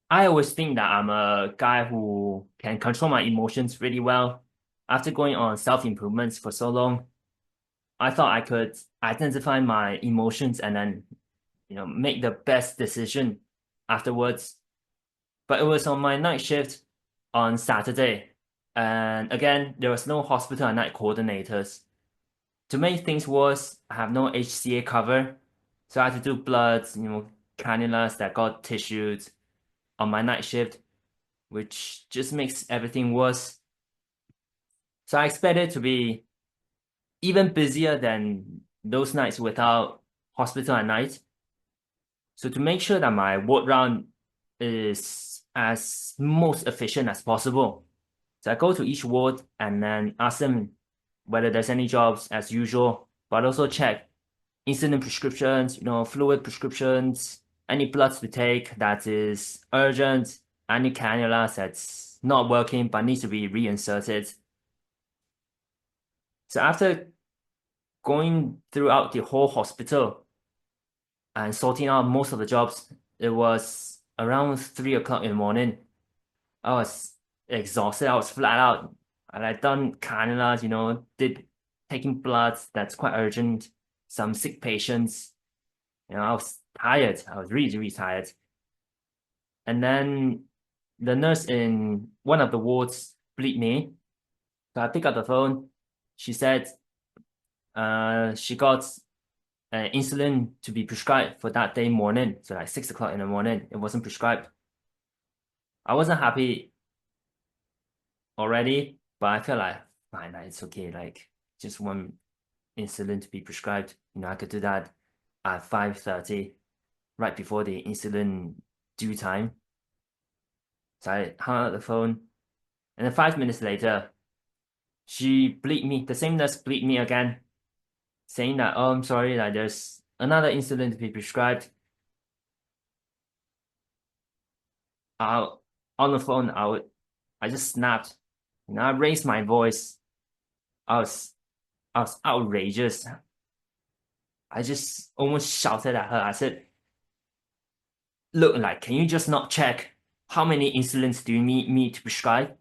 I always think that I'm a guy who can control my emotions really well. After going on self-improvements for so long, I thought I could identify my emotions and then, make the best decision afterwards. But it was on my night shift on Saturday. And again, there was no hospital and night coordinators. To make things worse, I have no HCA cover. So I had to do bloods, cannulas that got tissued on my night shift, which just makes everything worse. So I expect it to be even busier than those nights without hospital at night. So to make sure that my work round is as most efficient as possible. So I go to each ward and then ask them whether there's any jobs as usual, but also check insulin prescriptions, fluid prescriptions, any bloods to take that is urgent, any cannulas that's not working but needs to be reinserted. So after going throughout the whole hospital and sorting out most of the jobs, it was around 3 o'clock in the morning. I was exhausted. I was flat out. And I done cannulas, did taking bloods that's quite urgent, some sick patients. I was tired. I was really, really tired. And then the nurse in one of the wards bleeped me. So I picked up the phone. She said she got insulin to be prescribed for that day morning. So like 6 o'clock in the morning, it wasn't prescribed. I wasn't happy already, but I felt like fine, like, it's okay. Like just one insulin to be prescribed. I could do that at 5:30, right before the insulin due time. So I hung up the phone, and then 5 minutes later, she bleeped me. The same nurse bleeped me again, saying that, oh, I'm sorry, like there's another insulin to be prescribed. I on the phone, I just snapped. I raised my voice. I was I was outrageous. I just almost shouted at her. I said, "Look, like, can you just not check how many insulins do you need me to prescribe?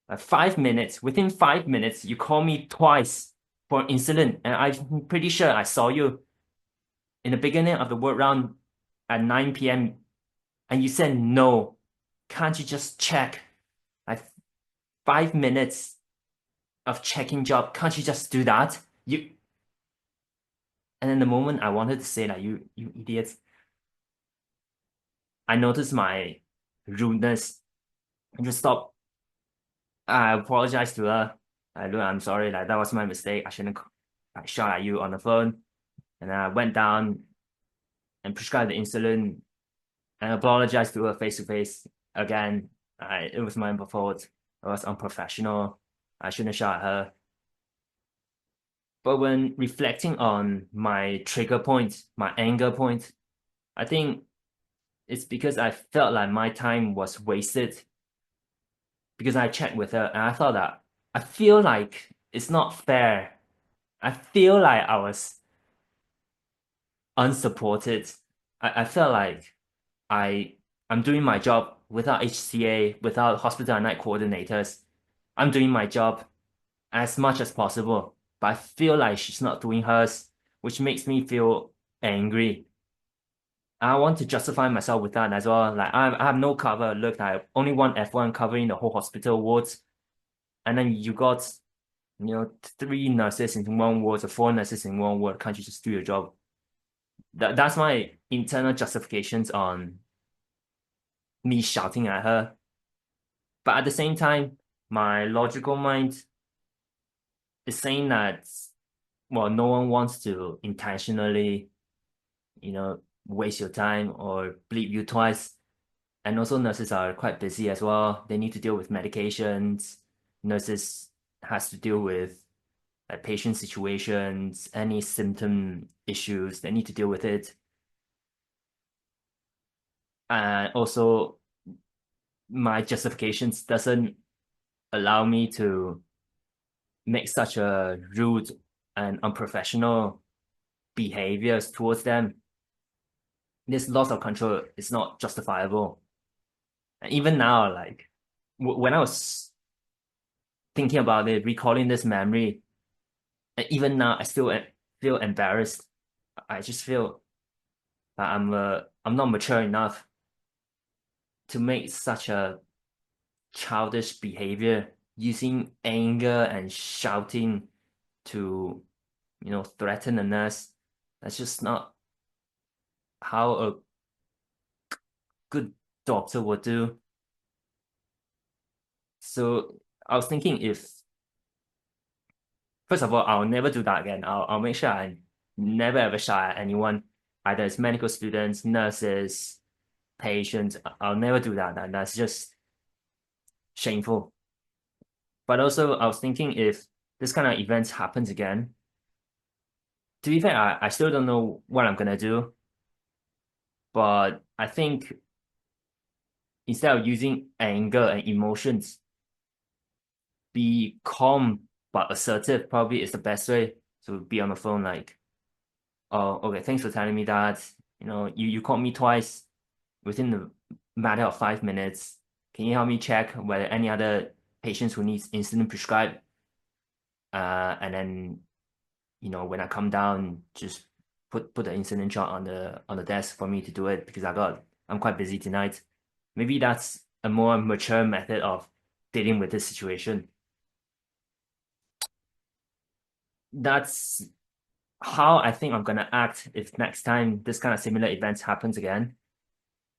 Like 5 minutes. Within 5 minutes, you call me twice for insulin, and I'm pretty sure I saw you in the beginning of the work round at 9 p.m. and you said no. Can't you just check? Like 5 minutes of checking job. Can't you just do that? You." And then the moment I wanted to say like you idiots, I noticed my rudeness and just stop. I apologize to her. Look, I'm sorry, like that was my mistake. I shouldn't like shout at you on the phone. And I went down and prescribed the insulin and apologized to her face to face again. It was my fault. It was unprofessional. I shouldn't shout at her. But when reflecting on my trigger point, my anger point, I think it's because I felt like my time was wasted because I checked with her and I thought that I feel like it's not fair. I feel like I was unsupported. I felt like I I'm doing my job without HCA, without hospital and night coordinators. I'm doing my job as much as possible, but I feel like she's not doing hers, which makes me feel angry. I want to justify myself with that as well. Like I have no cover. Look, I have only one F1 covering the whole hospital wards, and then you got three nurses in one ward or four nurses in one ward. Can't you just do your job? That's my internal justifications on me shouting at her. But at the same time, my logical mind is saying that, well, no one wants to intentionally, waste your time or bleed you twice. And also nurses are quite busy as well. They need to deal with medications. Nurses has to deal with like patient situations, any symptom issues, they need to deal with it. And also my justifications doesn't allow me to make such a rude and unprofessional behaviors towards them. This loss of control is not justifiable. And even now, like when I was thinking about it, recalling this memory, and even now I still feel embarrassed. I just feel that I'm not mature enough to make such a childish behavior using anger and shouting to, threaten a nurse. That's just not how a good doctor would do. So I was thinking if, first of all, I'll never do that again. I'll make sure I never ever shout at anyone, either it's medical students, nurses, patients. I'll never do that. That's just shameful. But also, I was thinking if this kind of events happens again, to be fair, I still don't know what I'm gonna do. But I think instead of using anger and emotions, be calm but assertive probably is the best way. So be on the phone like, oh, okay, thanks for telling me that. You called me twice within the matter of 5 minutes. Can you help me check whether any other patients who needs insulin prescribed? And then, when I come down, just put the insulin shot on the desk for me to do it because I'm quite busy tonight. Maybe that's a more mature method of dealing with this situation. That's how I think I'm gonna act if next time this kind of similar events happens again.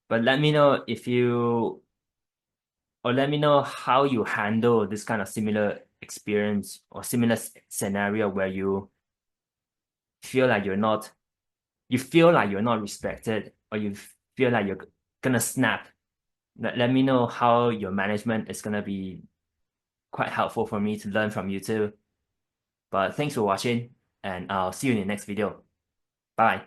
But let me know how you handle this kind of similar experience or similar scenario where feel like you're not you feel like you're not respected or you feel like you're gonna snap. Let me know how your management is gonna be quite helpful for me to learn from you too. But thanks for watching, and I'll see you in the next video. Bye.